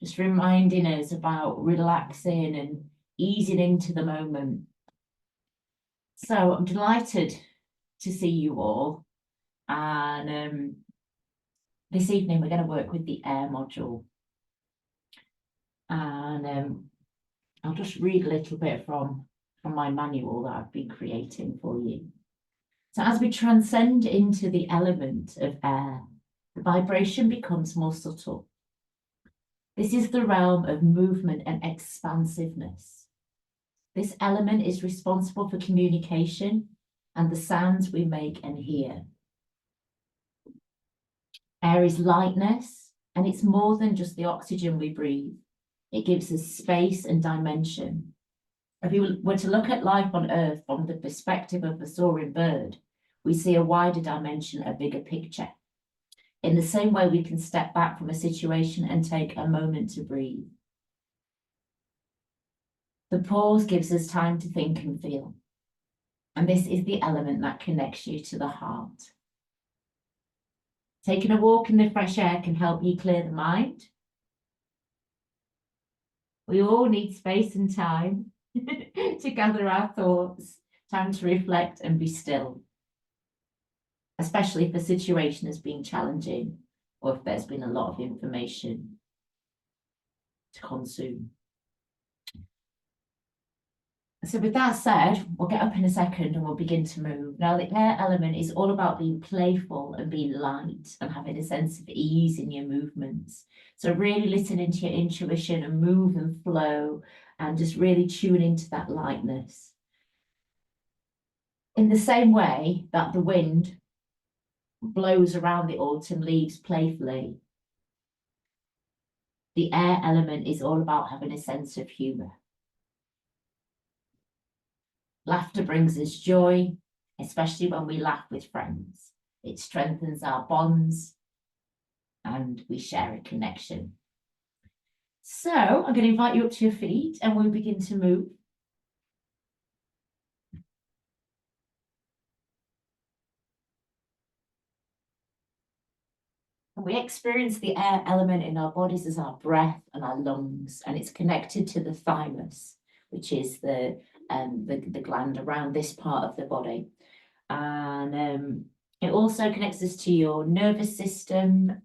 just reminding us about relaxing and easing into the moment. So I'm delighted to see you all. And this evening we're going to work with the air module. And I'll just read a little bit from my manual that I've been creating for you. So as we transcend into the element of air, the vibration becomes more subtle. This is the realm of movement and expansiveness. This element is responsible for communication and the sounds we make and hear. Air is lightness, and it's more than just the oxygen we breathe. It gives us space and dimension. If we were to look at life on Earth from the perspective of a soaring bird, we see a wider dimension, a bigger picture. In the same way, we can step back from a situation and take a moment to breathe. The pause gives us time to think and feel. And this is the element that connects you to the heart. Taking a walk in the fresh air can help you clear the mind. We all need space and time to gather our thoughts, time to reflect and be still, especially if the situation has been challenging or if there's been a lot of information to consume. So with that said, we'll get up in a second and we'll begin to move. Now, the air element is all about being playful and being light and having a sense of ease in your movements. So really listening to your intuition and move and flow and just really tune into that lightness. In the same way that the wind blows around the autumn leaves playfully, the air element is all about having a sense of humour. Laughter brings us joy, especially when we laugh with friends. It strengthens our bonds and we share a connection. So I'm going to invite you up to your feet and we'll begin to move. And we experience the air element in our bodies as our breath and our lungs, and it's connected to the thymus, which is the gland around this part of the body. And it also connects us to your nervous system,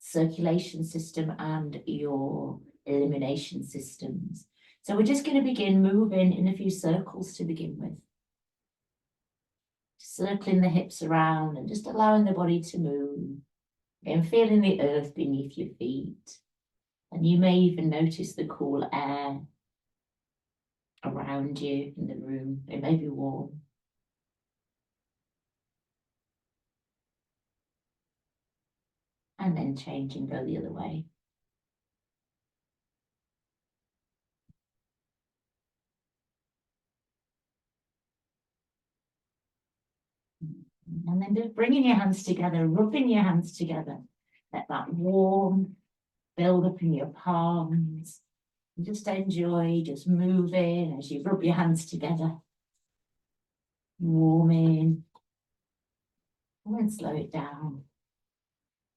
circulation system, and your elimination systems. So we're just going to begin moving in a few circles to begin with. Circling the hips around and just allowing the body to move. And feeling the earth beneath your feet. And you may even notice the cool air around you in the room. It may be warm. And then change and go the other way. And then just bringing your hands together, rubbing your hands together. Let that warm build up in your palms. And just enjoy just moving as you rub your hands together. Warming. And then slow it down.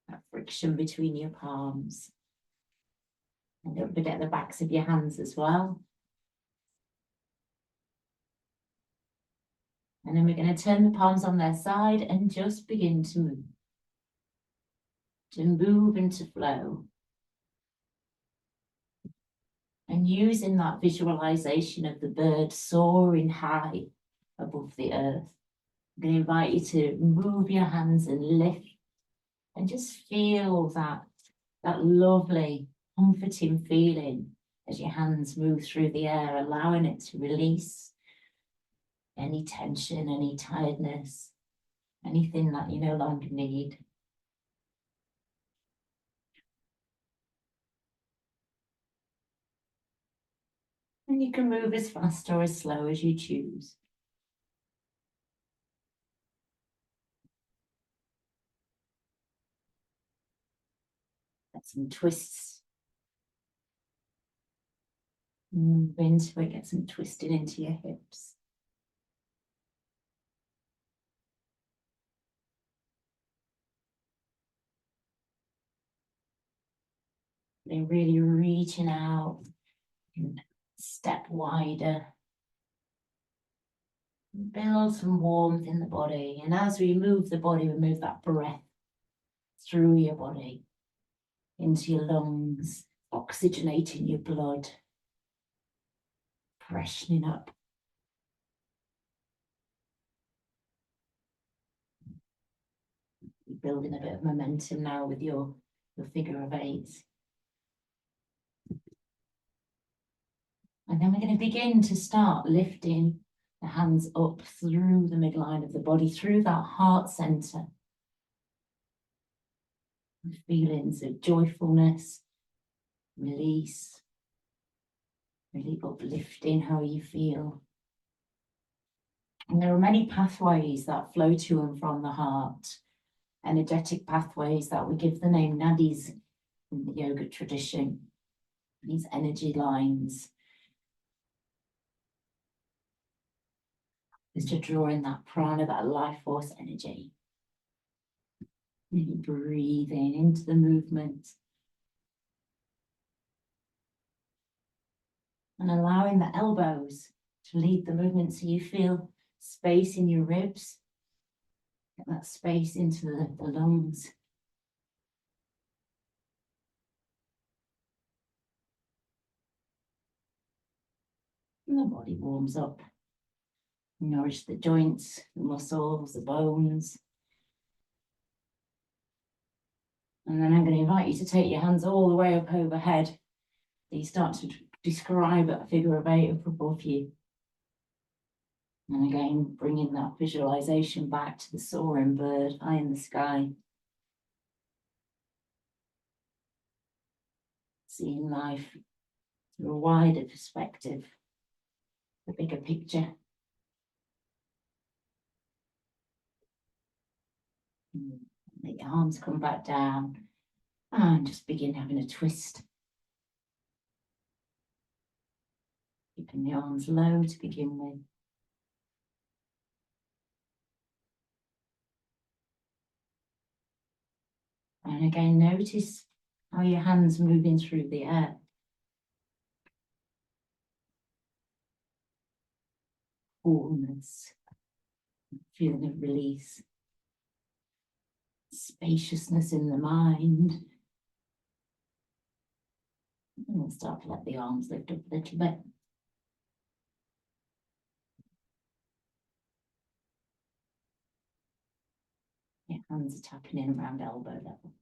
That friction between your palms. And don't forget the backs of your hands as well. And then we're going to turn the palms on their side and just begin to move. To move and to flow. And using that visualization of the bird soaring high above the earth. I'm going to invite you to move your hands and lift and just feel that lovely, comforting feeling as your hands move through the air, allowing it to release any tension, any tiredness, anything that you no longer need. And you can move as fast or as slow as you choose. Get some twists. Move into it, get some twisting into your hips. They're really reaching out and step wider. Build some warmth in the body. And as we move the body, we move that breath through your body, into your lungs, oxygenating your blood, freshening up. You're building a bit of momentum now with your figure of eights. And then we're going to begin to start lifting the hands up through the midline of the body, through that heart center. Feelings of joyfulness, release, really uplifting how you feel. And there are many pathways that flow to and from the heart, energetic pathways that we give the name nadis in the yoga tradition, these energy lines. Is to draw in that prana, that life force energy. Really breathing into the movement. And allowing the elbows to lead the movement so you feel space in your ribs. Get that space into the lungs. And the body warms up. Nourish the joints, the muscles, the bones. And then I'm going to invite you to take your hands all the way up overhead. So you start to describe a figure of eight up above you. And again, bringing that visualization back to the soaring bird high in the sky. Seeing life through a wider perspective, the bigger picture. Let your arms come back down and just begin having a twist. Keeping the arms low to begin with. And again, notice how your hands moving through the air. Fullness, feeling of release. Spaciousness in the mind. And we'll start to let the arms lift up a little bit. Your hands are tapping in around elbow level.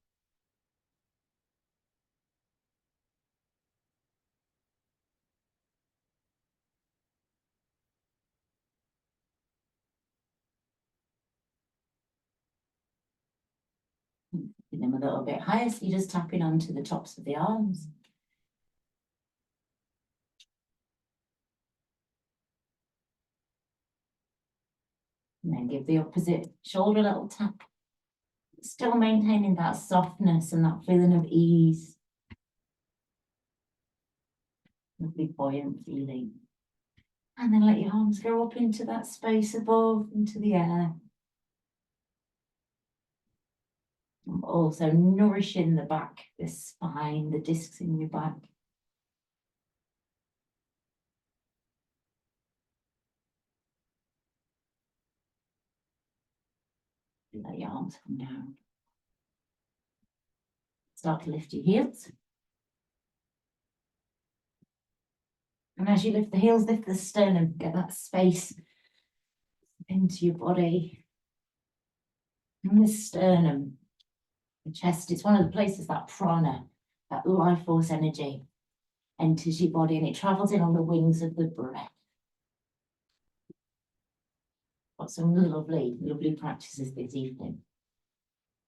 Tapping them a little bit higher, so you're just tapping onto the tops of the arms. And then give the opposite shoulder a little tap. Still maintaining that softness and that feeling of ease. Lovely buoyant feeling. And then let your arms go up into that space above, into the air. And also nourishing the back, the spine, the discs in your back. Let your arms come down. Start to lift your heels. And as you lift the heels, lift the sternum, get that space into your body. And the sternum, the chest, it's one of the places that prana, that life force energy, enters your body and it travels in on the wings of the breath. Got some lovely, lovely practices this evening.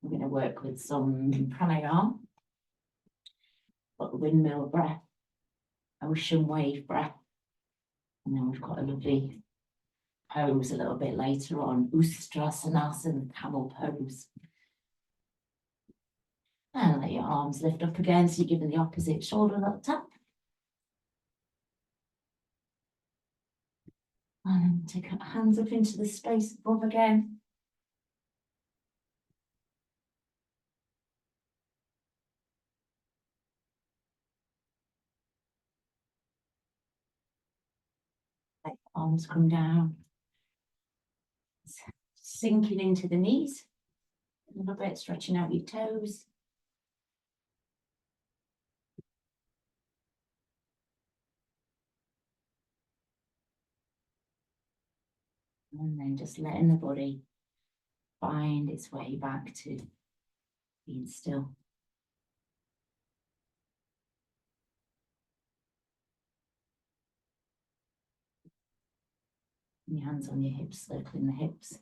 I'm going to work with some pranayama, got the windmill breath, ocean wave breath, and then we've got a lovely pose a little bit later on, Ustrasana, camel pose. And let your arms lift up again, so you're giving the opposite shoulder a little tap. And take our hands up into the space above again. Arms come down. Sinking into the knees. A little bit, stretching out your toes. And then just letting the body find its way back to being still. Your hands on your hips, circling the hips.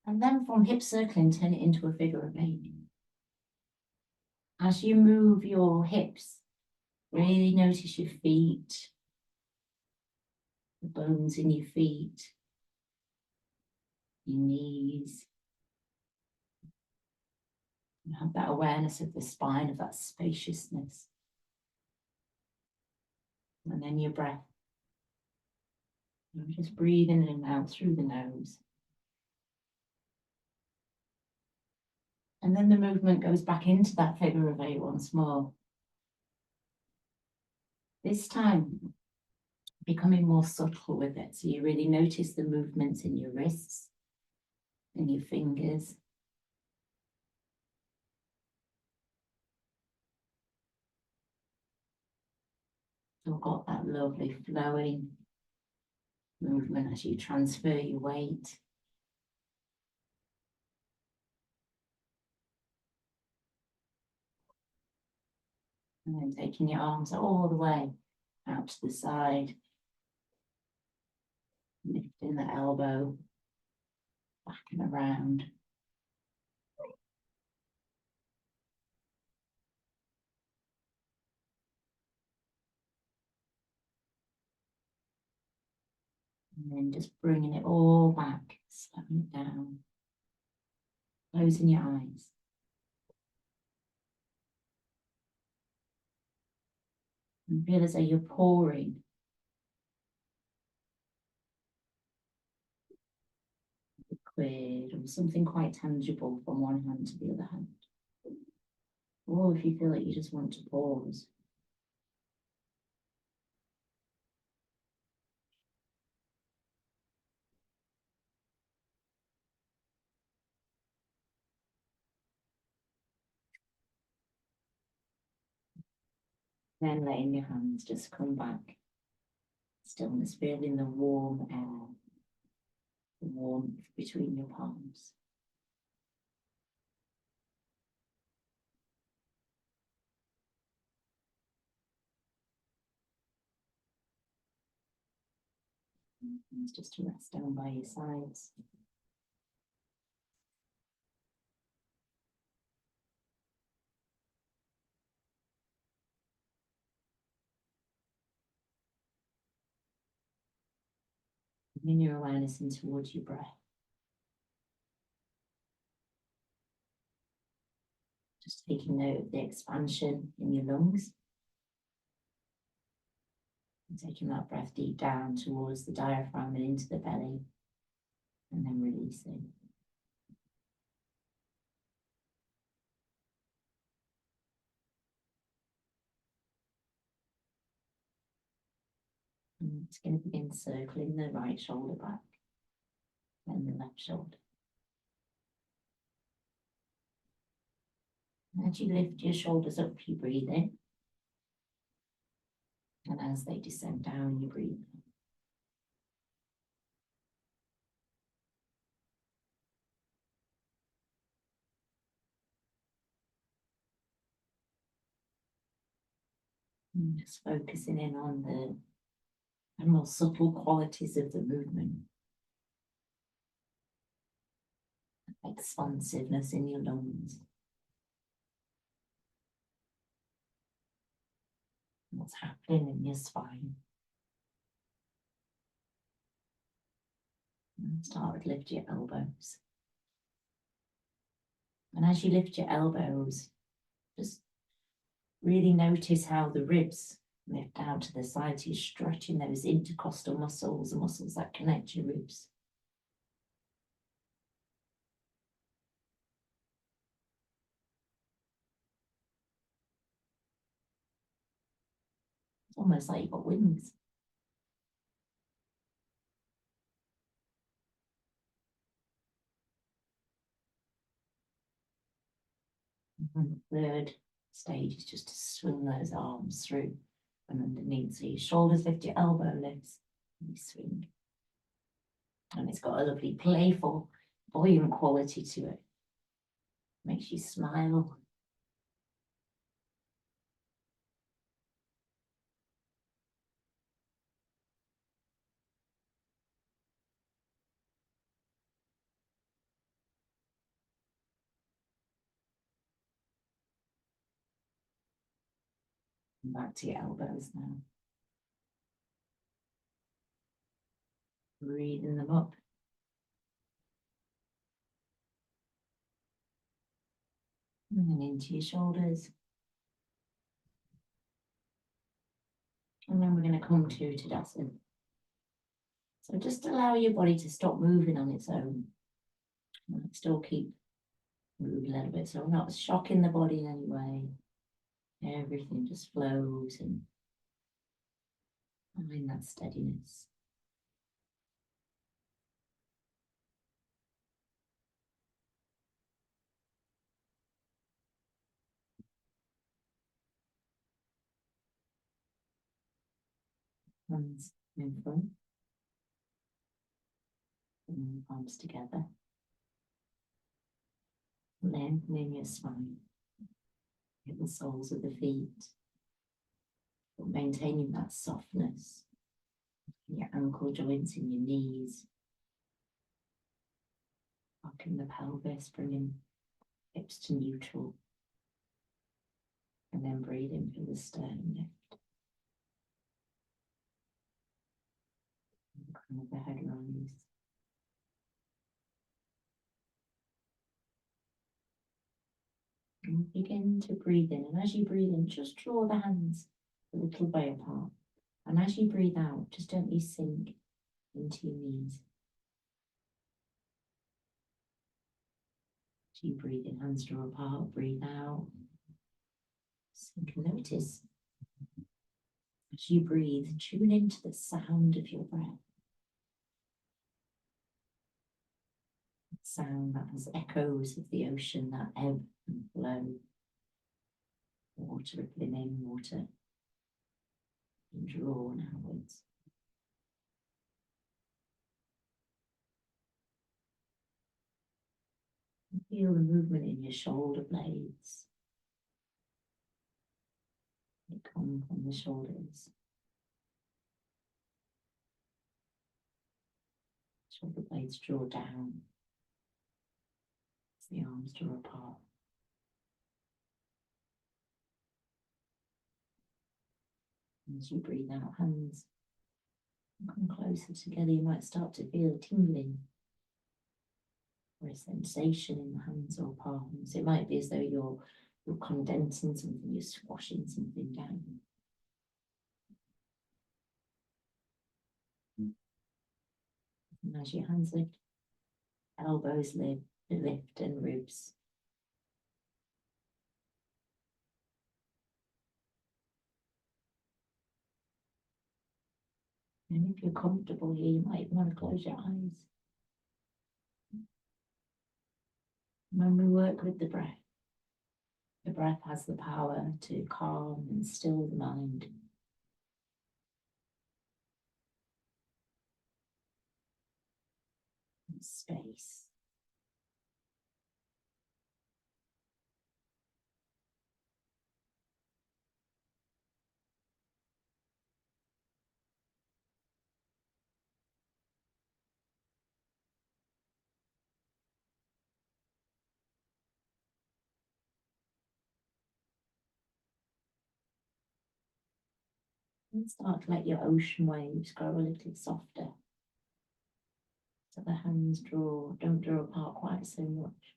And then from hip circling, turn it into a figure of 8. As you move your hips, really notice your feet, the bones in your feet, your knees. And have that awareness of the spine, of that spaciousness. And then your breath. You're just breathing in and out through the nose. And then the movement goes back into that figure of 8 once more. This time, becoming more subtle with it. So you really notice the movements in your wrists and your fingers. So I've got that lovely flowing movement as you transfer your weight. And then taking your arms all the way out to the side. Lifting the elbow back and around. And then just bringing it all back, slowing it down. Closing your eyes. And feel as though you're pouring liquid or something quite tangible from one hand to the other hand. Or if you feel like you just want to pause. Then letting your hands just come back. Stillness, feeling the warm air, the warmth between your palms. And just to rest down by your sides. Bring your awareness in towards your breath. Just taking note of the expansion in your lungs. And taking that breath deep down towards the diaphragm and into the belly. And then releasing. And it's going to begin circling the right shoulder back. Then the left shoulder. And as you lift your shoulders up, you breathe in. And as they descend down, you breathe out. And just focusing in on the more subtle qualities of the movement. Expansiveness in your lungs. What's happening in your spine. And start to lift your elbows. And as you lift your elbows, just really notice how the ribs lift out to the sides. You're stretching those intercostal muscles, the muscles that connect your ribs. Almost like you've got wings. And the third stage is just to swing those arms through and underneath. So your shoulders lift, your elbow lifts, and you swing. And it's got a lovely, playful, buoyant quality to it. Makes you smile. And back to your elbows now. Breathing them up. And then into your shoulders. And then we're going to come to Tadasana. So just allow your body to stop moving on its own. And still keep moving a little bit. So we're not shocking the body in any way. Everything just flows and find that steadiness. Hands in front. And palms together. Lengthening your spine. Hit the soles of the feet. But maintaining that softness. Your ankle joints in your knees. Rocking the pelvis, bringing hips to neutral. And then breathing through the sternum lift. And the crown of the head rise. And begin to breathe in. And as you breathe in, just draw the hands a little way apart. And as you breathe out, just gently sink into your knees. As you breathe in, hands draw apart, breathe out. Sink and notice. As you breathe, tune into the sound of your breath. Sound that has echoes of the ocean that ebb and flow. Water rippling in, water being drawn outwards. Feel the movement in your shoulder blades. They come from the shoulders. Shoulder blades draw down as the arms draw apart. And as you breathe out, hands come closer together. You might start to feel a tingling or a sensation in the hands or palms. It might be as though you're condensing something, you're squashing something down. And as your hands lift, elbows lift and ribs. And if you're comfortable here, you might want to close your eyes. When we work with the breath has the power to calm and still the mind. And space. And start to let your ocean waves grow a little softer. So the hands don't draw apart quite so much.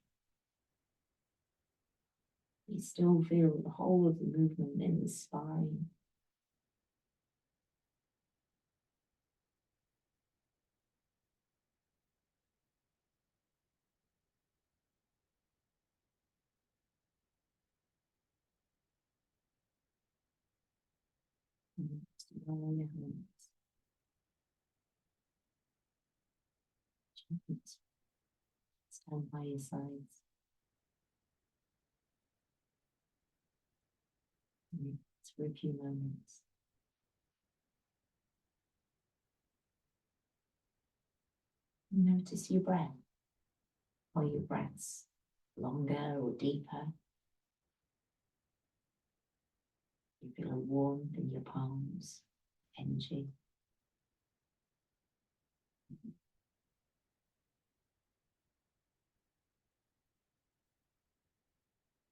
You still feel the whole of the movement in the spine. Roll your hands. Stand by your sides. For a few moments. Notice your breath. Are your breaths longer or deeper? You feel a warmth in your palms, energy.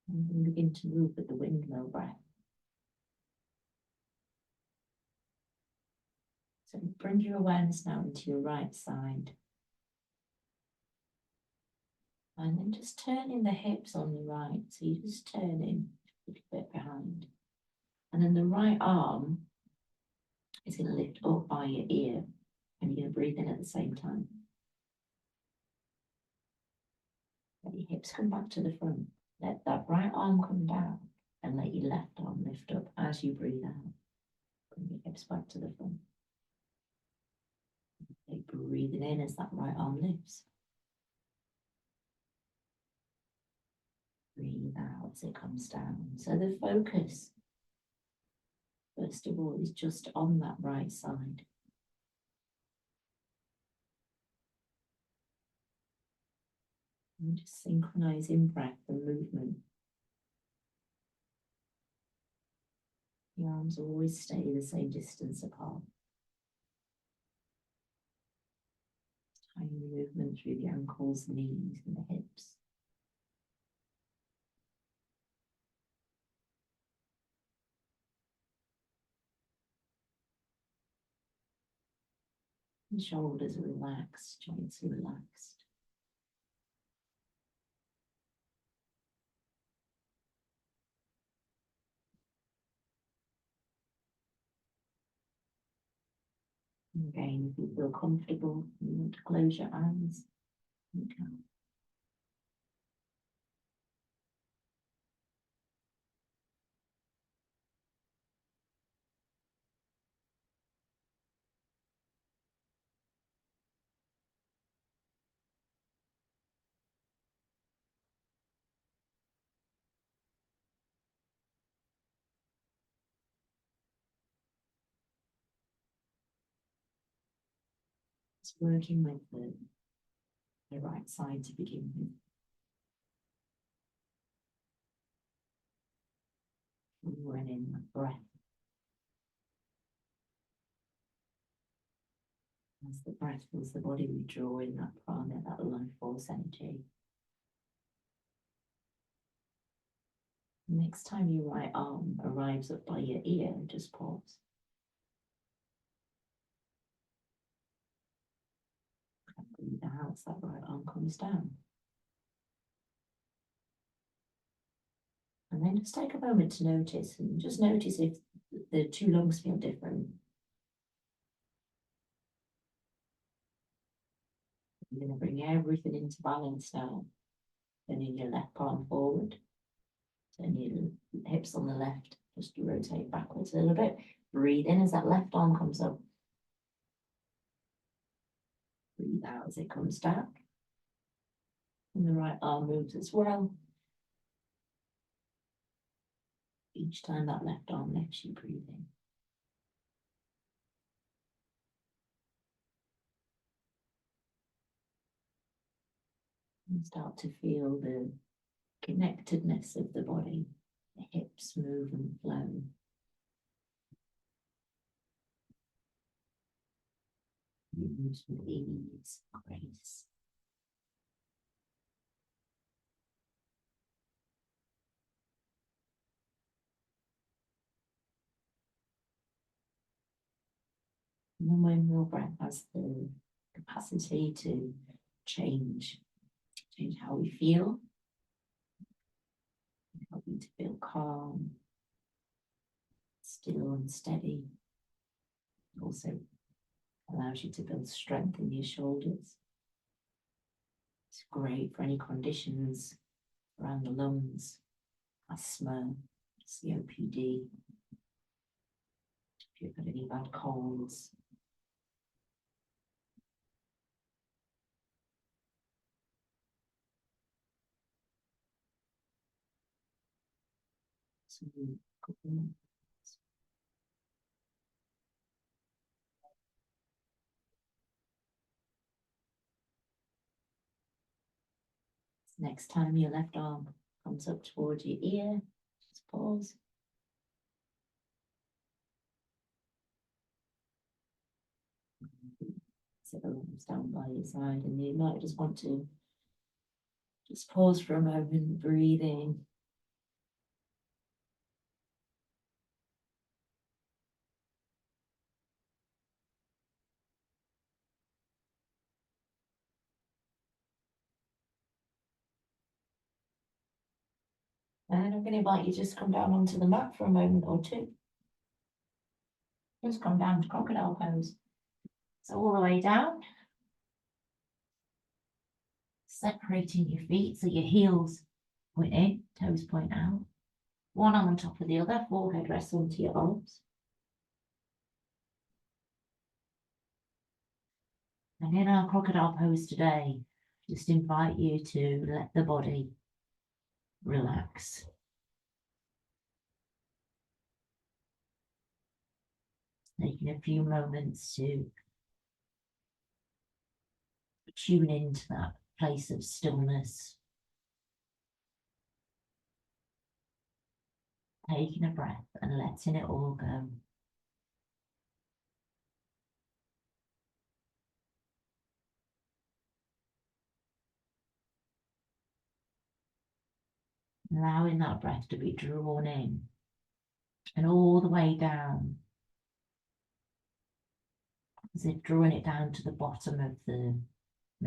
And then begin to move with the windmill breath. So bring your awareness now into your right side. And then just turning the hips on the right. So you just turn in a little bit behind. And then the right arm is going to lift up by your ear. And you're going to breathe in at the same time. Let your hips come back to the front. Let that right arm come down. And let your left arm lift up as you breathe out. Bring your hips back to the front. Keep breathing in as that right arm lifts. Breathe out as it comes down. So the focus, first of all, is just on that right side. And just synchronize in breath and movement. Your arms always stay the same distance apart. Tiny movement through the ankles, knees, and the hips. And shoulders are relaxed, joints are relaxed. And again, if you feel comfortable, you want to close your eyes. You can. It's working with the right side to begin with. Bring in that breath. As the breath fills the body, we draw in that prana, that life force energy. Next time your right arm arrives up by your ear, just pause. Breathe out as that right arm comes down. And then just take a moment to notice, and just notice if the two lungs feel different. You're going to bring everything into balance now. Turning your left palm forward. Turn your hips on the left. Just rotate backwards a little bit. Breathe in as that left arm comes up. Breathe out as it comes down. And the right arm moves as well. Each time that left arm lifts, you breathe in. And start to feel the connectedness of the body. The hips move and flow. Moves with ease, grace. And then when your breath has the capacity to change how we feel, help you to feel calm, still and steady. Also allows you to build strength in your shoulders. It's great for any conditions around the lungs, asthma, COPD. If you've got any bad colds. So, next time your left arm comes up towards your ear, just pause. Sit the arms down by your side, and you might just want to just pause for a moment, breathe in. And I'm going to invite you to just come down onto the mat for a moment or two. Just come down to crocodile pose. So all the way down. Separating your feet so your heels point in, toes point out. One arm on top of the other, forehead rests onto your arms. And in our crocodile pose today, just invite you to let the body relax. Taking a few moments to tune into that place of stillness. Taking a breath and letting it all go. Allowing that breath to be drawn in and all the way down, as if drawing it down to the bottom of the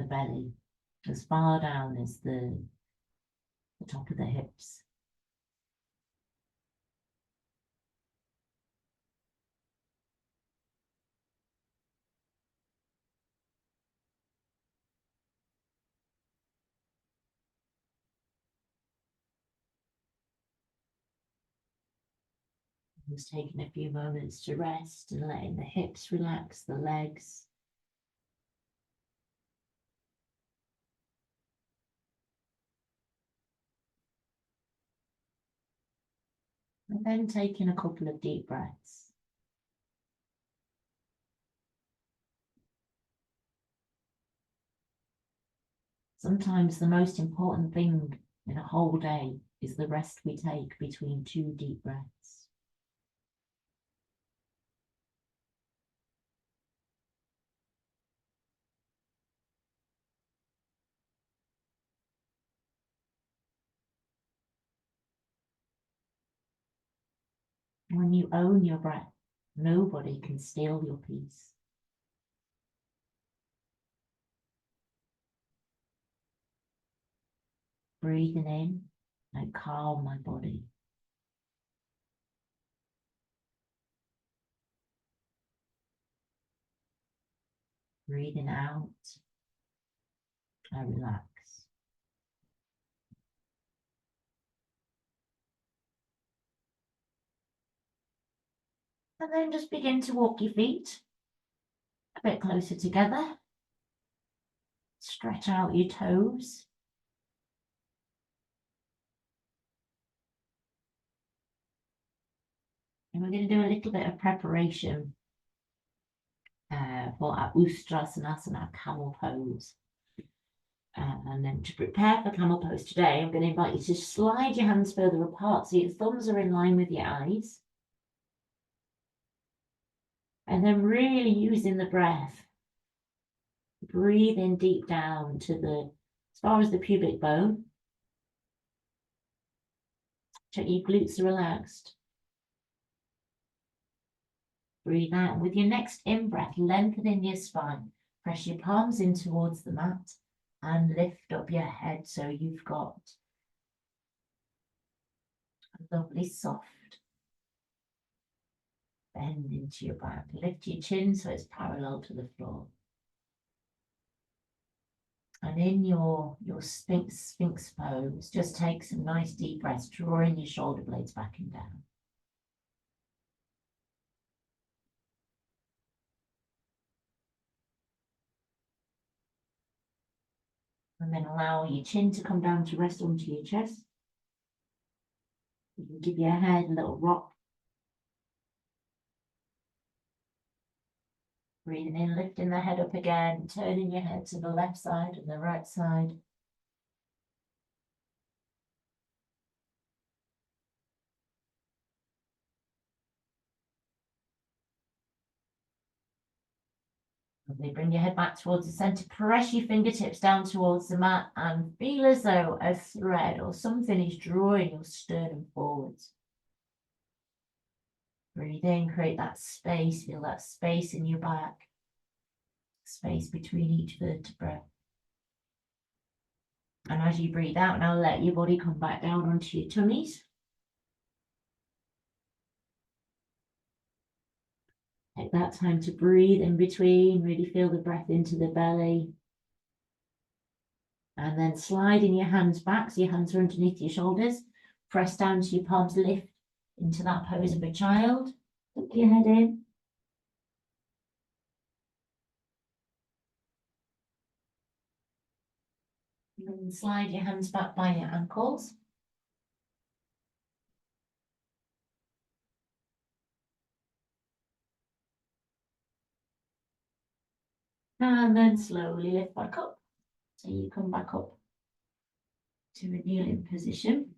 belly, as far down as the top of the hips. Just taking a few moments to rest and letting the hips relax, the legs. And then taking a couple of deep breaths. Sometimes the most important thing in a whole day is the rest we take between two deep breaths. When you own your breath, nobody can steal your peace. Breathing in, I calm my body. Breathing out, I relax. And then just begin to walk your feet a bit closer together. Stretch out your toes. And we're going to do a little bit of preparation for our Ustrasana, camel pose. And then to prepare for camel pose today, I'm going to invite you to slide your hands further apart so your thumbs are in line with your eyes. And then really using the breath. Breathe in deep down to as far as the pubic bone. Check your glutes are relaxed. Breathe out. With your next in-breath, lengthening your spine. Press your palms in towards the mat and lift up your head so you've got a lovely soft bend into your back. Lift your chin so it's parallel to the floor. And in your Sphinx pose, just take some nice deep breaths, drawing your shoulder blades back and down. And then allow your chin to come down to rest onto your chest. You can give your head a little rock. Breathing in, lifting the head up again, turning your head to the left side and the right side. Lovely. Bring your head back towards the center. Press your fingertips down towards the mat and feel as though a thread or something is drawing your sternum forwards. Breathe in, create that space. Feel that space in your back. Space between each vertebra. And as you breathe out, now let your body come back down onto your tummies. Take that time to breathe in between, really feel the breath into the belly. And then sliding your hands back, so your hands are underneath your shoulders. Press down to your palms, lift into that pose of a child. Tuck your head in. And then slide your hands back by your ankles. And then slowly lift back up. So you come back up to a kneeling position.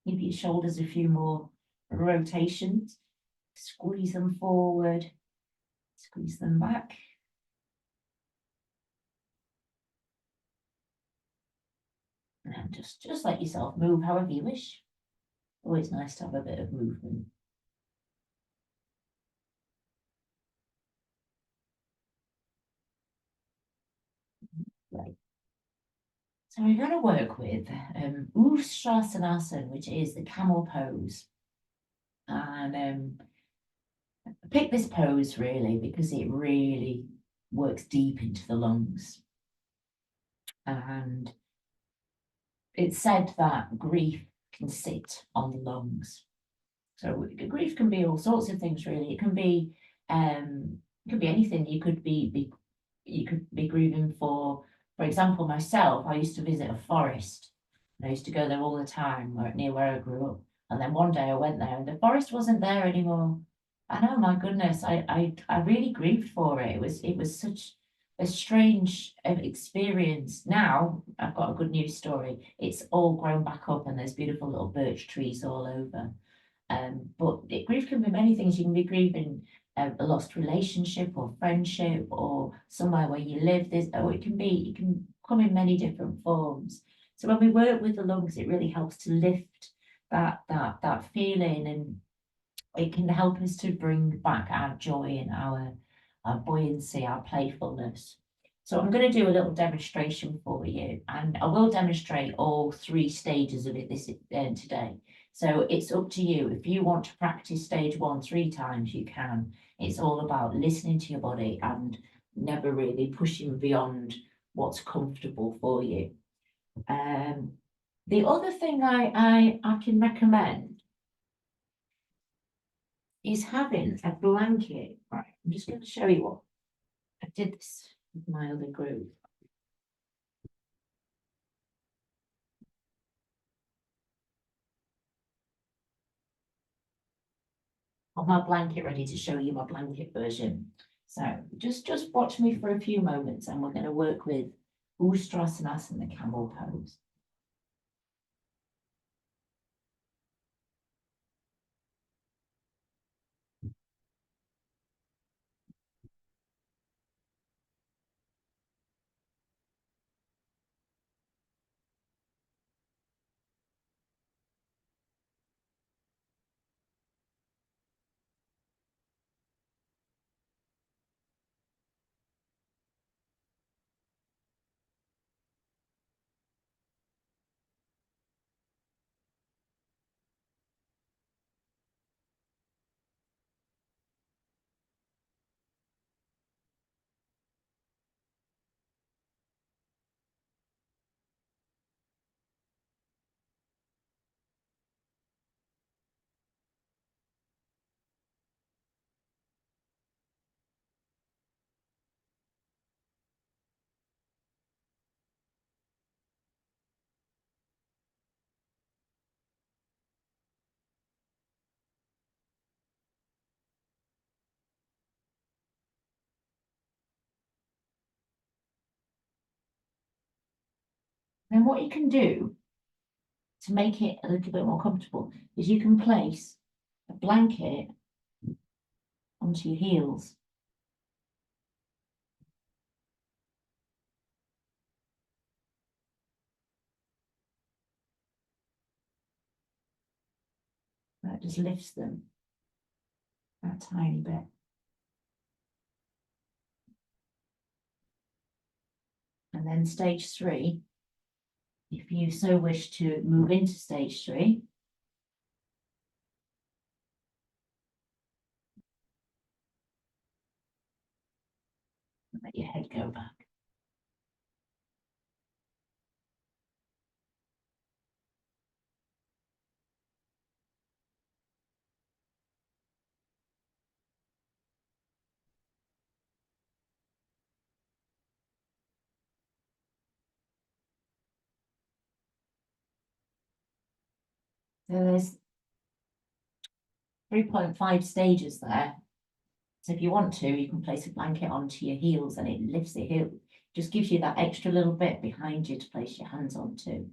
Give your shoulders a few more rotations. Squeeze them forward, squeeze them back. And just let yourself move however you wish. Always nice to have a bit of movement. Right. So we're going to work with Ustrasana, which is the camel pose. And pick this pose really because it really works deep into the lungs. And it's said that grief can sit on the lungs. So grief can be all sorts of things really. It can be anything. You could be grieving for example, myself, I used to visit a forest. And I used to go there all the time, near where I grew up. And then one day I went there and the forest wasn't there anymore. And oh my goodness, I really grieved for it. It was such a strange experience. Now I've got a good news story. It's all grown back up and there's beautiful little birch trees all over. But grief can be many things. You can be grieving a lost relationship or friendship or somewhere where you live. It can come in many different forms. So when we work with the lungs, it really helps to lift that feeling, and it can help us to bring back our joy and our buoyancy, our playfulness. So I'm going to do a little demonstration for you, and I will demonstrate all three stages of it today. So it's up to you. If you want to practice stage 1 3 times, you can. It's all about listening to your body and never really pushing beyond what's comfortable for you. The other thing I can recommend is having a blanket. Right, I'm just going to show you what I did this with my other group. Got my blanket ready to show you my blanket version. So just watch me for a few moments and we're going to work with Ustrasana and the camel pose. Then what you can do to make it a little bit more comfortable is you can place a blanket onto your heels. That just lifts them that tiny bit. And then stage 3, if you so wish to move into stage 3, let your head go back. So there's 3.5 stages there. So if you want to, you can place a blanket onto your heels and it lifts the heel. Just gives you that extra little bit behind you to place your hands onto.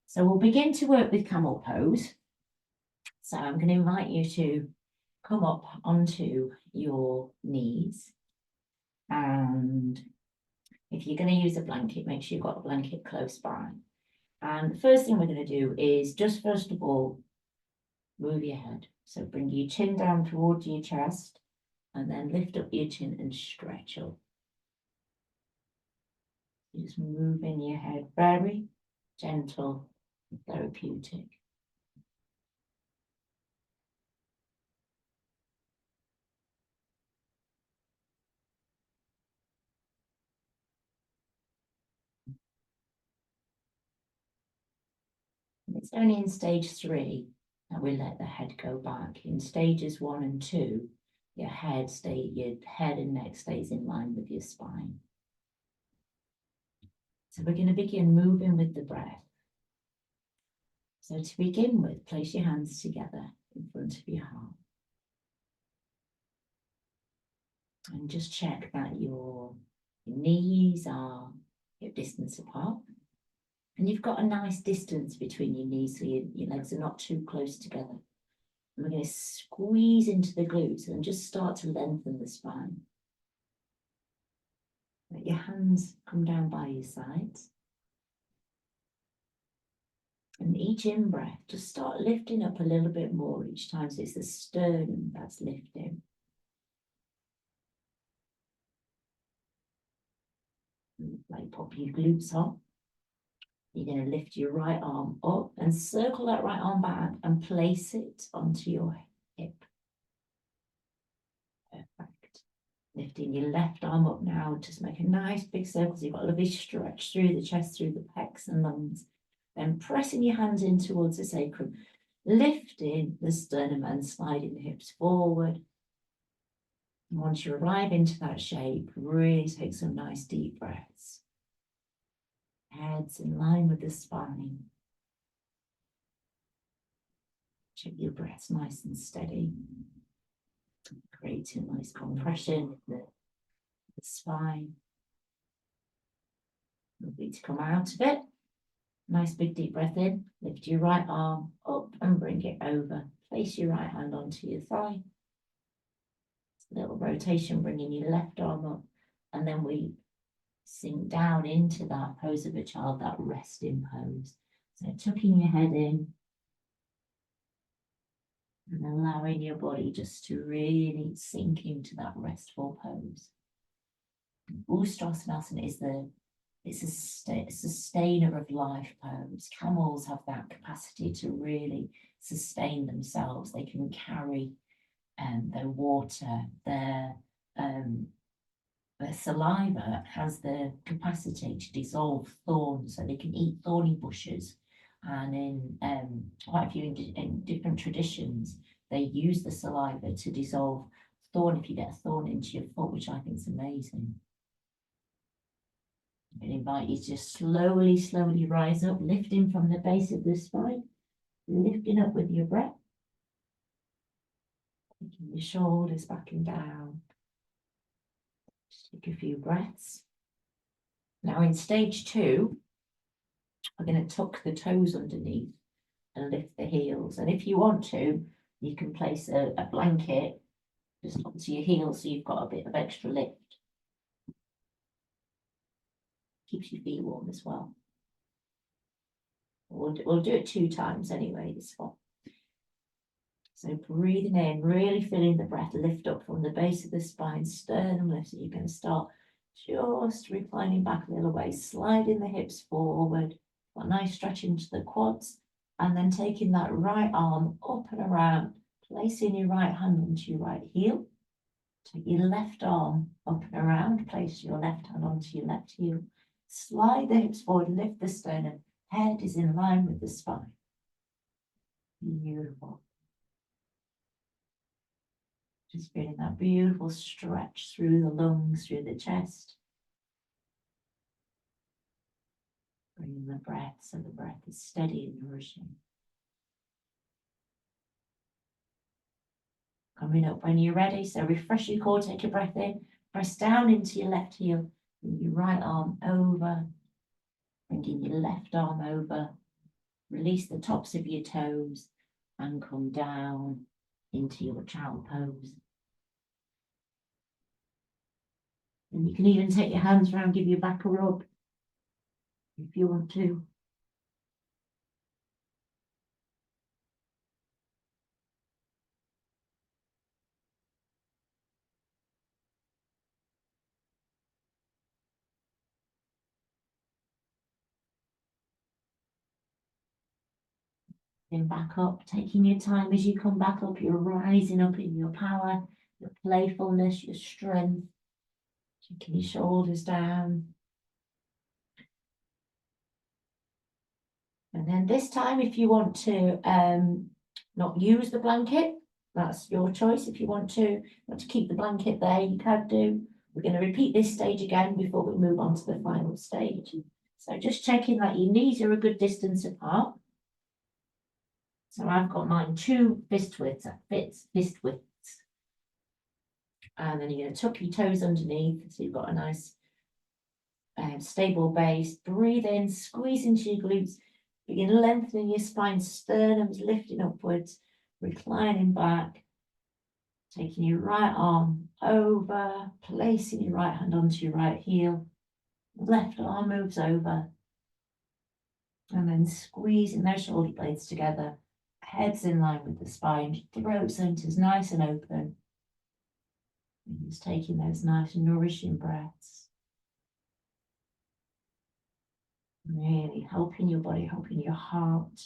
So we'll begin to work with camel pose. So I'm going to invite you to come up onto your knees. And if you're going to use a blanket, make sure you've got a blanket close by. And the first thing we're going to do is just first of all, move your head. So bring your chin down towards your chest and then lift up your chin and stretch up. Just moving your head very gentle, therapeutic. And it's only in stage 3 that we let the head go back. In stages 1 and 2, your head and neck stays in line with your spine. So we're going to begin moving with the breath. So to begin with, place your hands together in front of your heart. And just check that your knees are hip distance apart. And you've got a nice distance between your knees so your legs are not too close together. And we're going to squeeze into the glutes and just start to lengthen the spine. Let your hands come down by your sides. And each in-breath, just start lifting up a little bit more each time. So it's the sternum that's lifting. Like pop your glutes up. You're going to lift your right arm up and circle that right arm back and place it onto your hip. Perfect. Lifting your left arm up now, just make a nice big circle. So you've got a lovely stretch through the chest, through the pecs and lungs. Then pressing your hands in towards the sacrum, lifting the sternum and sliding the hips forward. And once you arrive into that shape, really take some nice deep breaths. Heads in line with the spine. Keep your breaths nice and steady. Creating nice compression in the spine. Lovely to come out of it. Nice big deep breath in. Lift your right arm up and bring it over. Place your right hand onto your thigh. Little rotation, bringing your left arm up. And then we sink down into that pose of a child, that resting pose. So tucking your head in and allowing your body just to really sink into that restful pose. Ustrasana is it's a sustainer of life pose. Camels have that capacity to really sustain themselves. They can carry their water, their saliva has the capacity to dissolve thorns, so they can eat thorny bushes. And in quite a few in different traditions, they use the saliva to dissolve thorn if you get a thorn into your foot, which I think is amazing. I invite you to slowly rise up, lifting from the base of the spine, lifting up with your breath. Taking your shoulders back and down. Just take a few breaths. Now in stage 2, we're going to tuck the toes underneath and lift the heels. And if you want to, you can place a blanket just onto your heels so you've got a bit of extra lift. Keeps your feet warm as well. We'll do it 2 times anyway, this one. So breathing in, really feeling the breath lift up from the base of the spine, sternum lift. So you're going to start just reclining back a little way, sliding the hips forward, got a nice stretch into the quads, and then taking that right arm up and around, placing your right hand onto your right heel. Take your left arm up and around, place your left hand onto your left heel. Slide the hips forward, lift the sternum, head is in line with the spine. Beautiful. Just feeling that beautiful stretch through the lungs, through the chest. Bringing the breath so the breath is steady and nourishing. Coming up when you're ready, so refresh your core, take a breath in, press down into your left heel, bring your right arm over, bringing your left arm over, release the tops of your toes and come down into your child pose. And you can even take your hands around, give your back a rub if you want to. Then back up, taking your time as you come back up, you're rising up in your power, your playfulness, your strength, taking your shoulders down. And then this time, if you want to not use the blanket, that's your choice. If you want to keep the blanket there, you can do. We're going to repeat this stage again before we move on to the final stage. So just checking that your knees are a good distance apart. So I've got mine 2 fist widths, that fits fist widths. And then you're going to tuck your toes underneath, so you've got a nice stable base. Breathe in, squeeze into your glutes, begin lengthening your spine, sternum's lifting upwards, reclining back, taking your right arm over, placing your right hand onto your right heel, left arm moves over, and then squeezing those shoulder blades together. Head's in line with the spine, throat center's nice and open. And just taking those nice nourishing breaths. Really helping your body, helping your heart.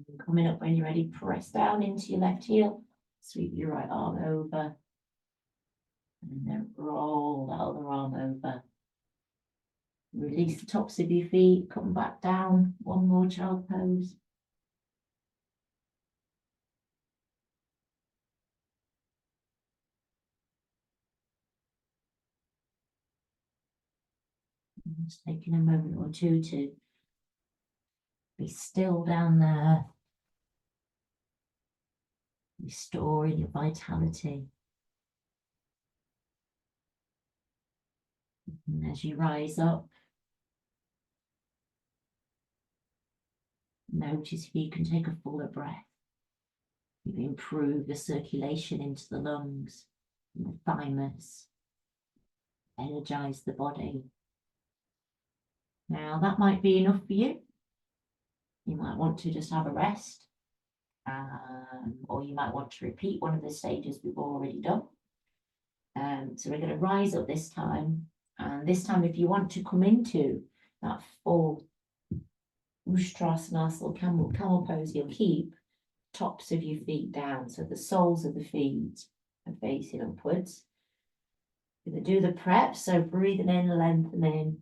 And coming up when you're ready, press down into your left heel, sweep your right arm over, and then roll that other arm over. Release the tops of your feet, come back down, one more child pose. And just taking a moment or two to be still down there, restoring your vitality. And as you rise up, notice if you can take a fuller breath. You improve the circulation into the lungs and the thymus, energize the body. Now that might be enough for you. You might want to just have a rest, or you might want to repeat one of the stages we've already done. So we're going to rise up this time, and this time if you want to come into that full Ustrasana camel pose, you'll keep tops of your feet down, so the soles of the feet are facing upwards. You're going to do the prep, so breathing in, lengthening,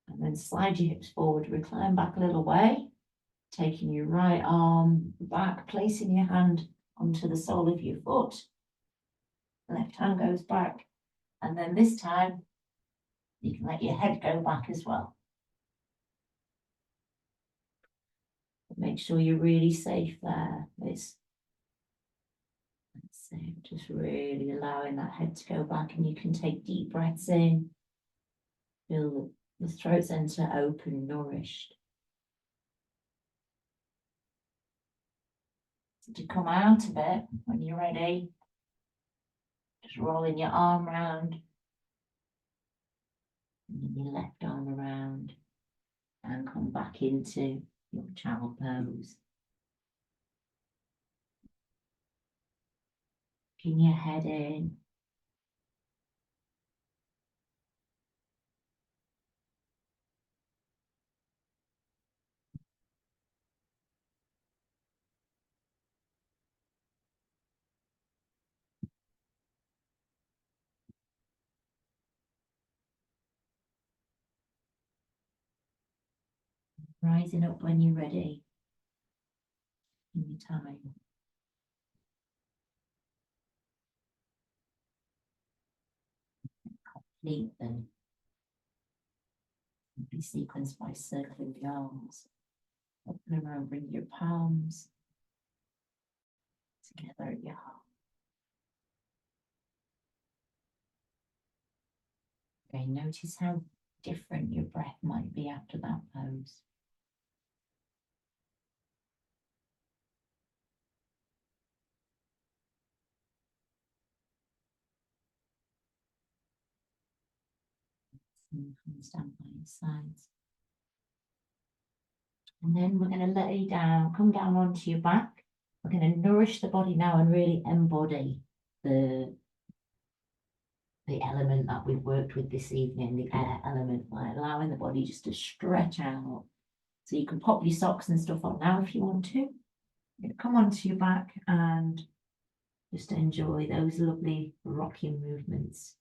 and then slide your hips forward, recline back a little way, taking your right arm back, placing your hand onto the sole of your foot. Left hand goes back, and then this time you can let your head go back as well. Make sure you're really safe there. It's So just really allowing that head to go back, and you can take deep breaths in. Feel the throat center open, nourished. So to come out of it, when you're ready, just rolling your arm round, and then your left arm around, and come back into your child pose. Pin your head in. Rising up when you're ready. In your time. Complete them. Be sequenced by circling the arms. Open them around, bring your palms together at your heart. Okay, notice how different your breath might be after that pose. And stand by your sides. And then we're going to lay down, come down onto your back. We're going to nourish the body now and really embody the element that we've worked with this evening, the air element, by allowing the body just to stretch out. So you can pop your socks and stuff on now if you want to. Come onto your back and just enjoy those lovely rocking movements.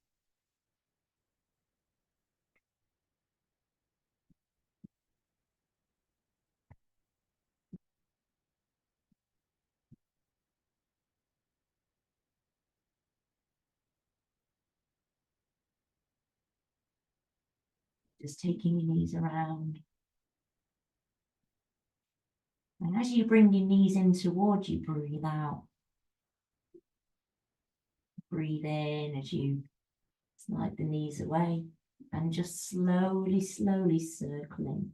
Just taking your knees around. And as you bring your knees in towards you, breathe out. Breathe in as you slide the knees away and just slowly, slowly circling.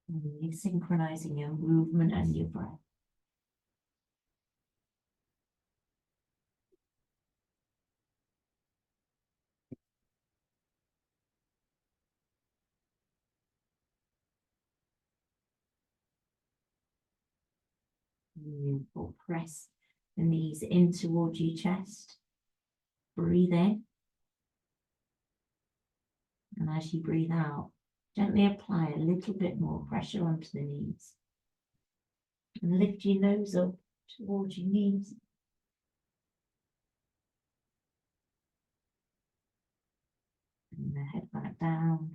And you're synchronizing your movement and your breath. You will press the knees in towards your chest. Breathe in. And as you breathe out, gently apply a little bit more pressure onto the knees. And lift your nose up towards your knees. And the head back down.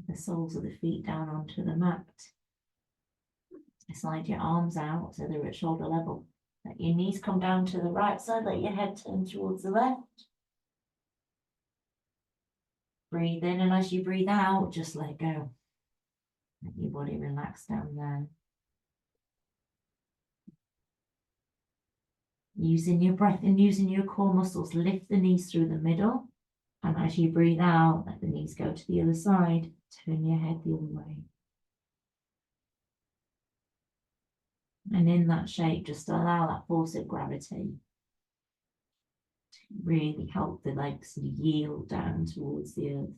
The soles of the feet down onto the mat. Slide your arms out so they're at shoulder level. Let your knees come down to the right side, let your head turn towards the left. Breathe in, and as you breathe out, just let go. Let your body relax down there. Using your breath and using your core muscles, lift the knees through the middle. And as you breathe out, let the knees go to the other side. Turn your head the other way. And in that shape, just allow that force of gravity to really help the legs yield down towards the earth.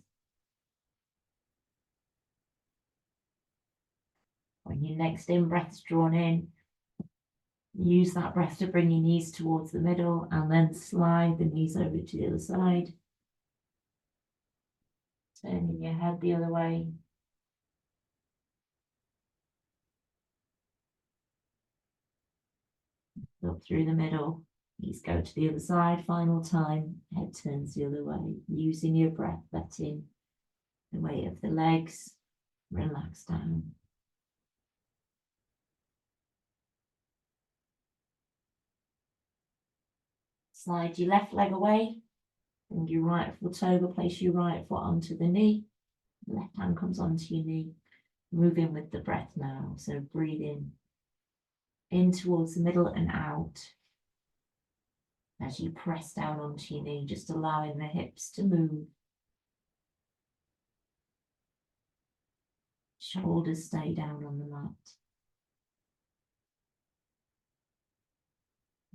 When your next in-breath's drawn in, use that breath to bring your knees towards the middle and then slide the knees over to the other side. Turning your head the other way. Up through the middle. Knees go to the other side. Final time. Head turns the other way. Using your breath, letting the weight of the legs relax down. Slide your left leg away. Bring your right foot over, place your right foot onto the knee. Left hand comes onto your knee. Move in with the breath now. So breathe in towards the middle and out. As you press down onto your knee, just allowing the hips to move. Shoulders stay down on the mat.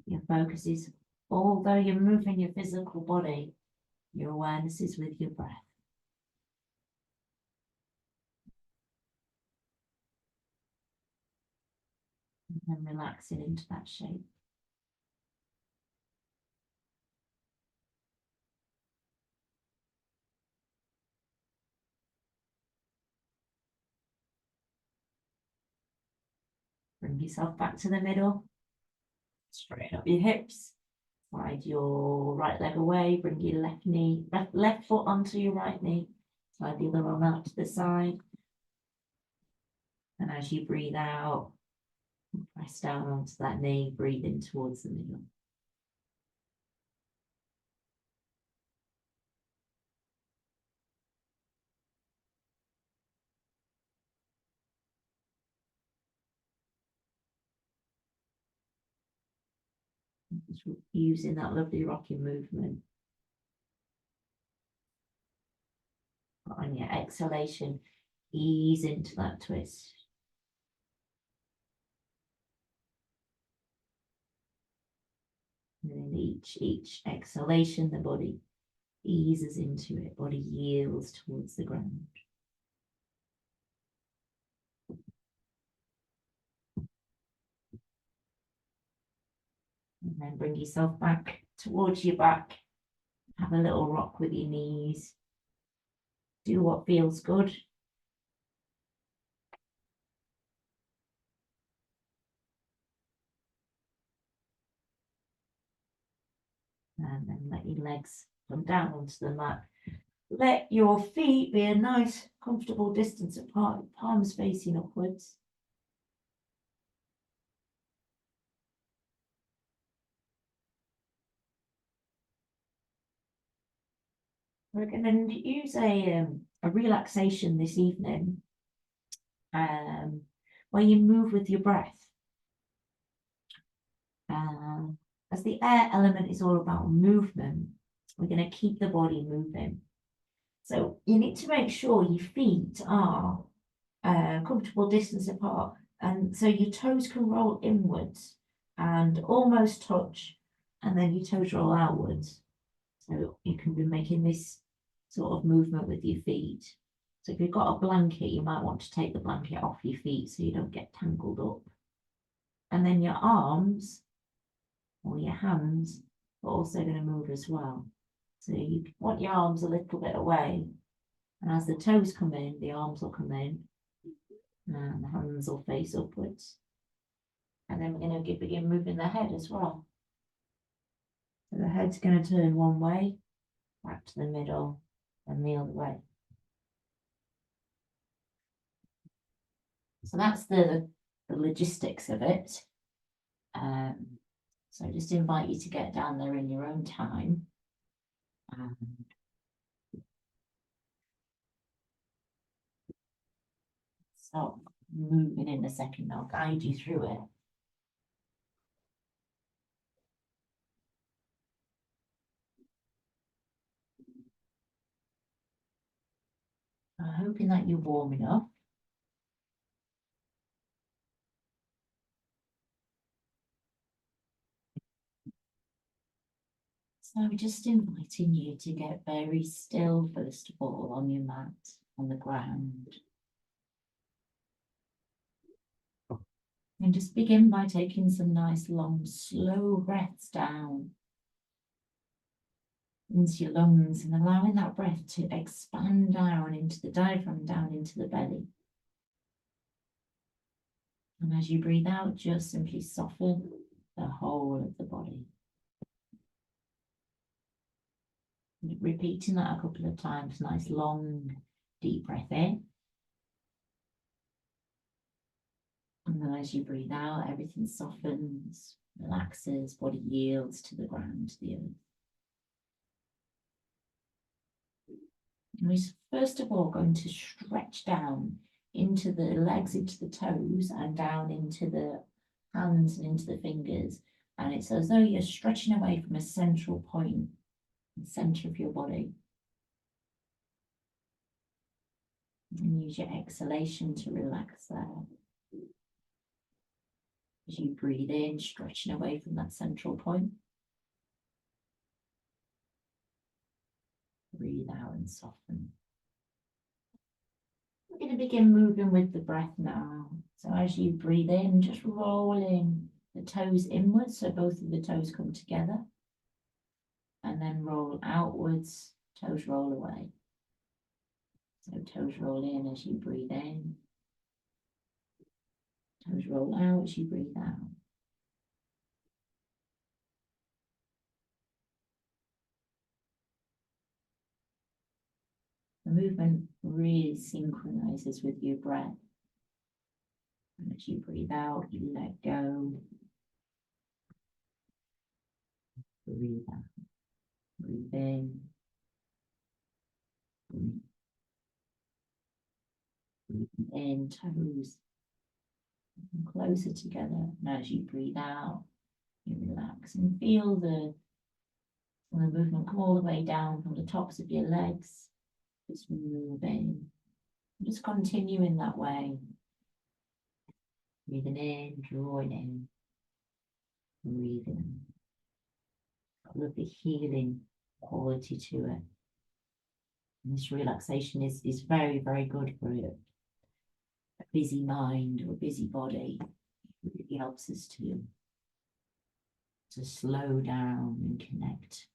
Your focus is, although you're moving your physical body, your awareness is with your breath. And then relaxing into that shape. Bring yourself back to the middle. Straighten up your hips. Slide your right leg away. Bring your left foot onto your right knee. Slide the other arm out to the side. And as you breathe out, press down onto that knee. Breathe in towards the middle. Just using that lovely rocking movement. On your exhalation, ease into that twist. And then each exhalation, the body eases into it, body yields towards the ground. And then bring yourself back towards your back. Have a little rock with your knees. Do what feels good. And then let your legs come down onto the mat. Let your feet be a nice, comfortable distance apart, palms facing upwards. We're going to use a relaxation this evening where you move with your breath. As the air element is all about movement, we're going to keep the body moving. So you need to make sure your feet are comfortable distance apart, and so your toes can roll inwards and almost touch, and then your toes roll outwards. So you can be making this sort of movement with your feet. So if you've got a blanket, you might want to take the blanket off your feet so you don't get tangled up. And then your arms or your hands are also going to move as well. So you want your arms a little bit away. And as the toes come in, the arms will come in. And the hands will face upwards. And then we're going to begin moving the head as well. So the head's going to turn one way, back to the middle, and the other way. So that's the logistics of it. So I just invite you to get down there in your own time. So moving in a second, I'll guide you through it. Hoping that you're warm enough. So just inviting you to get very still first of all on your mat, on the ground. And just begin by taking some nice long slow breaths down into your lungs and allowing that breath to expand down into the diaphragm, down into the belly. And as you breathe out, just simply soften the whole of the body. Repeating that a couple of times, nice long deep breath in. And then as you breathe out, everything softens, relaxes, body yields to the ground, to the earth. And we're first of all going to stretch down into the legs, into the toes, and down into the hands and into the fingers. And it's as though you're stretching away from a central point, the center of your body. And use your exhalation to relax there. As you breathe in, stretching away from that central point. Breathe out and soften. We're going to begin moving with the breath now. So as you breathe in, just rolling the toes inwards, so both of the toes come together. And then roll outwards, toes roll away. So toes roll in as you breathe in. Toes roll out as you breathe out. The movement really synchronizes with your breath. And as you breathe out, you let go. Breathe out. Breathe in. Breathe in, toes closer together. And as you breathe out, you relax and feel the movement come all the way down from the tops of your legs. Just moving. Just continue in that way. Breathing in, drawing in, breathing. Got a lovely healing quality to it. And this relaxation is very, very good for a busy mind or a busy body. It really helps us to slow down and connect.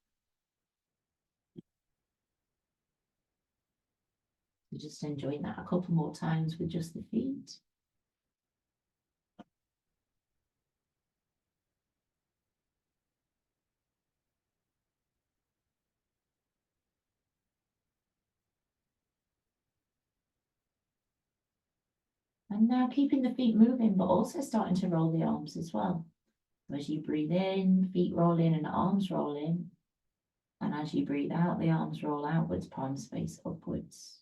So just enjoying that a couple more times with just the feet. And now keeping the feet moving, but also starting to roll the arms as well. As you breathe in, feet roll in and arms roll in. And as you breathe out, the arms roll outwards, palms face upwards.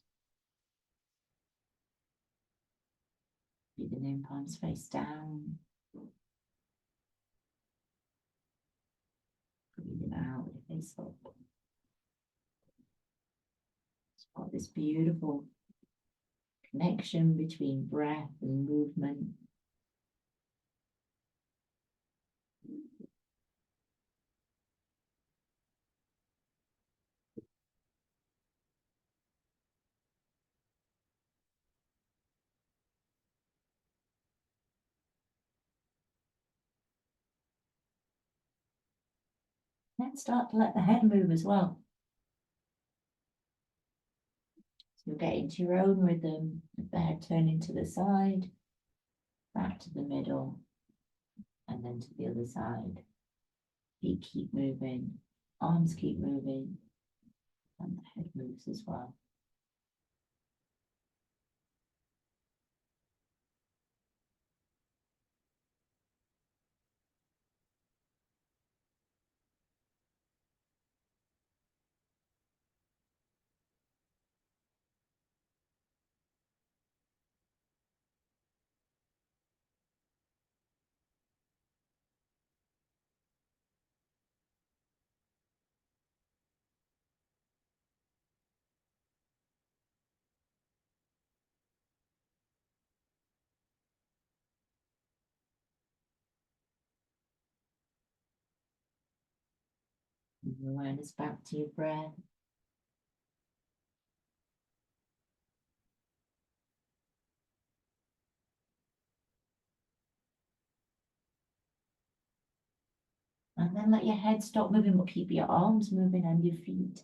Breathing in, palms face down. Breathing out, with the face up. It's got this beautiful connection between breath and movement. Then start to let the head move as well. So you'll get into your own rhythm, with the head turning to the side, back to the middle, and then to the other side. Feet keep moving, arms keep moving, and the head moves as well. Bring your awareness back to your breath. And then let your head stop moving, but keep your arms moving and your feet.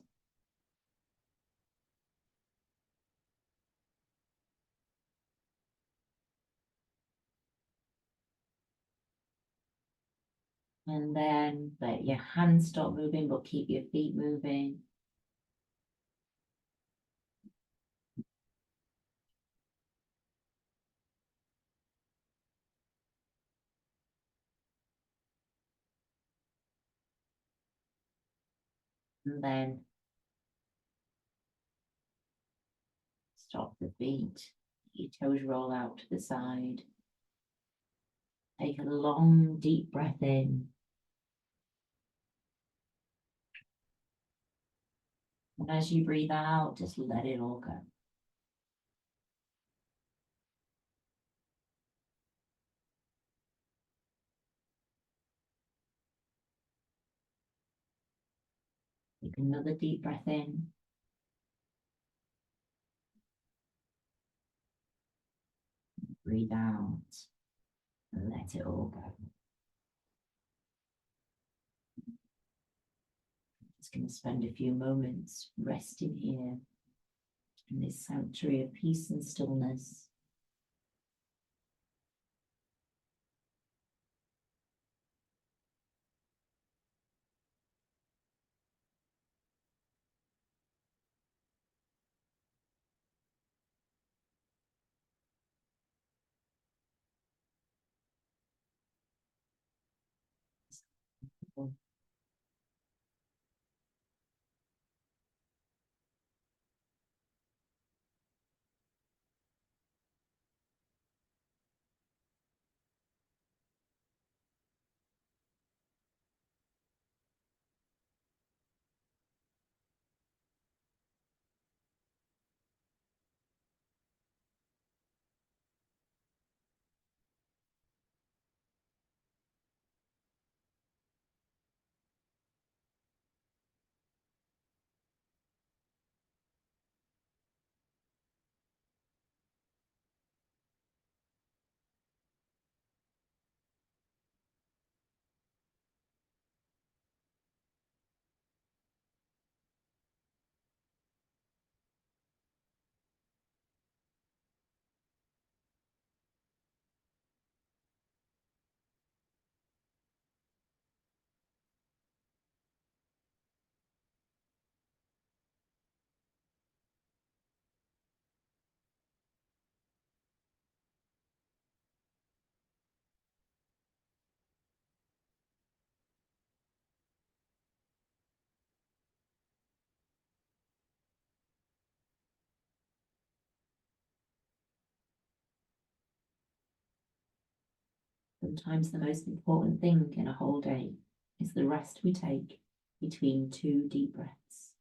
And then let your hands stop moving, but keep your feet moving. And then Stop the feet. Your toes roll out to the side. Take a long, deep breath in. And as you breathe out, just let it all go. Take another deep breath in. Breathe out. And let it all go. Just going to spend a few moments resting here in this sanctuary of peace and stillness. Sometimes the most important thing in a whole day is the rest we take between two deep breaths.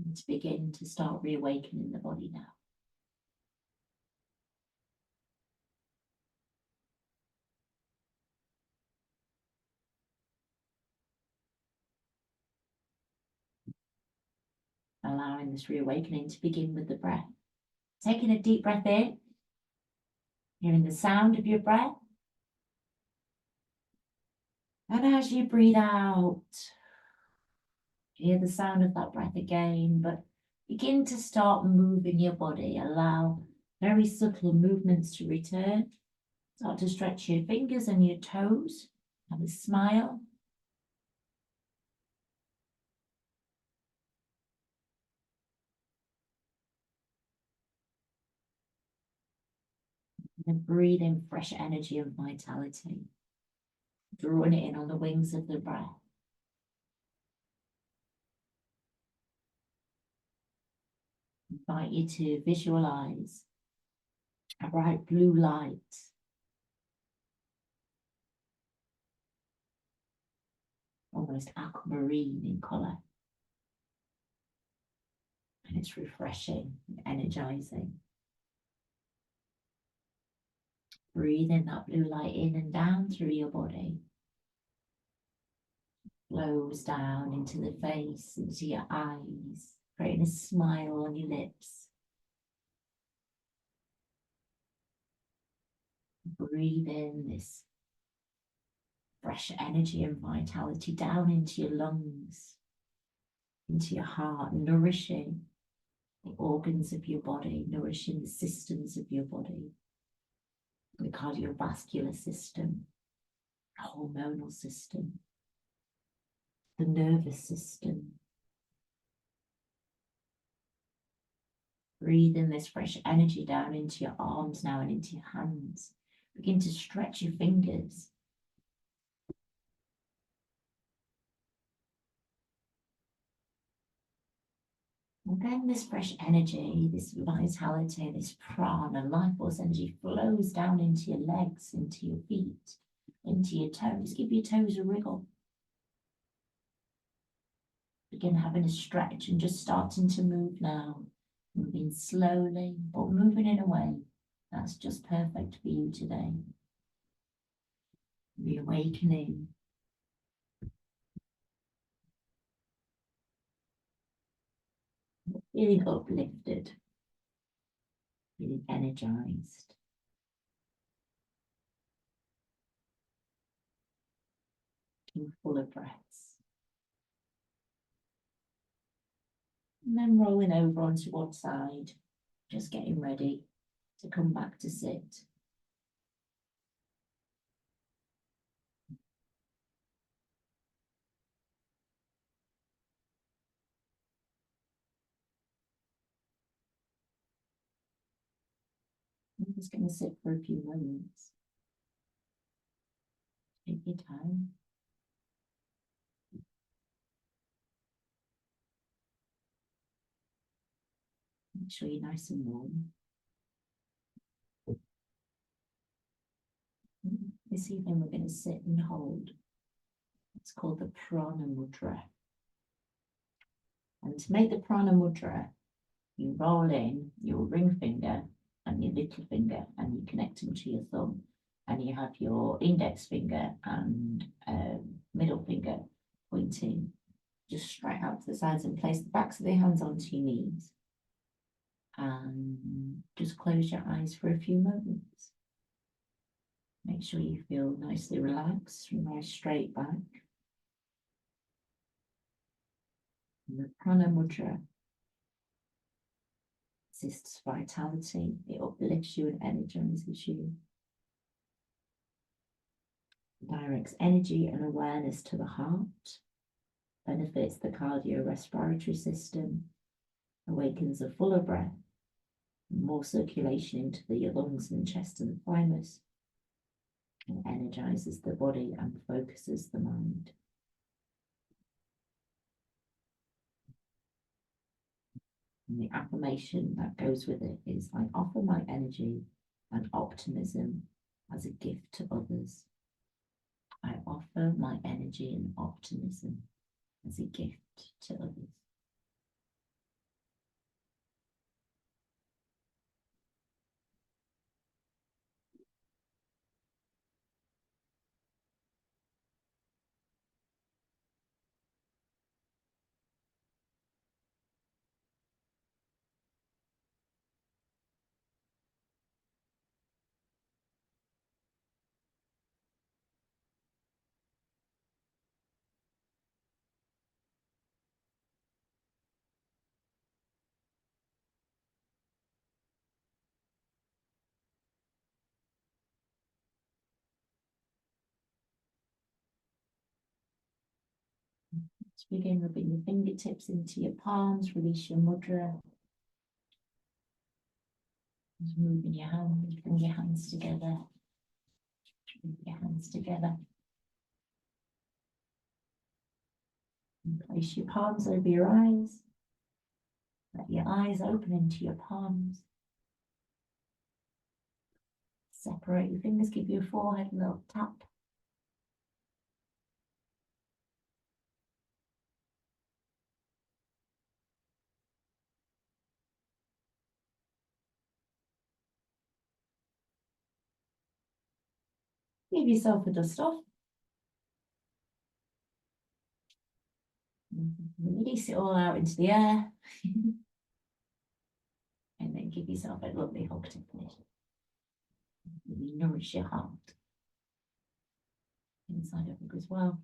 And to begin to start reawakening the body now. Allowing this reawakening to begin with the breath. Taking a deep breath in, hearing the sound of your breath. And as you breathe out, hear the sound of that breath again, but begin to start moving your body. Allow very subtle movements to return. Start to stretch your fingers and your toes. Have a smile. And breathe in fresh energy and vitality. Drawing it in on the wings of the breath. Invite you to visualize a bright blue light. Almost aquamarine in colour. And it's refreshing and energizing. Breathe in that blue light in and down through your body. Flows down into the face, into your eyes, creating a smile on your lips. Breathe in this fresh energy and vitality down into your lungs, into your heart, nourishing the organs of your body, nourishing the systems of your body, the cardiovascular system, hormonal system, the nervous system. Breathe in this fresh energy down into your arms now and into your hands. Begin to stretch your fingers. And then this fresh energy, this vitality, this prana, life force energy flows down into your legs, into your feet, into your toes. Give your toes a wriggle. Begin having a stretch and just starting to move now. Moving slowly, but moving in a way that's just perfect for you today. Reawakening. Feeling uplifted. Feeling energized. Feeling full of breaths. And then rolling over onto one side, just getting ready to come back to sit. I'm just going to sit for a few moments. Take your time. Make sure you're nice and warm. This evening we're going to sit and hold. It's called the Prana Mudra. And to make the Prana Mudra, you roll in your ring finger and your little finger and you connect them to your thumb. And you have your index finger and middle finger pointing just straight out to the sides, and place the backs of the hands onto your knees. And just close your eyes for a few moments. Make sure you feel nicely relaxed and nice straight back. And the Prana Mudra assists vitality, it uplifts you and energizes you. Directs energy and awareness to the heart, benefits the cardiorespiratory system, awakens a fuller breath, more circulation into the lungs and chest and thymus, and energizes the body and focuses the mind. And the affirmation that goes with it is, I offer my energy and optimism as a gift to others. I offer my energy and optimism as a gift to others. To begin, rubbing your fingertips into your palms, release your mudra. Just moving your hands, bring your hands together. Bring your hands together. And place your palms over your eyes. Let your eyes open into your palms. Separate your fingers, give your forehead a little tap. Give yourself a dust off. Release it all out into the air. And then give yourself a lovely hug to finish. Really nourish your heart. Inside of it as well.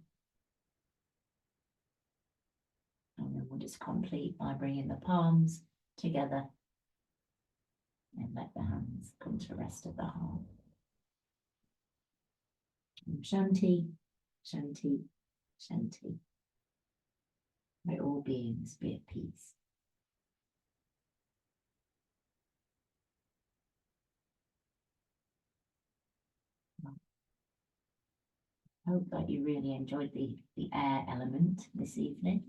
And then we'll just complete by bringing the palms together. And let the hands come to rest at the heart. Shanti, Shanti, Shanti. May all beings be at peace. I hope that you really enjoyed the air element this evening.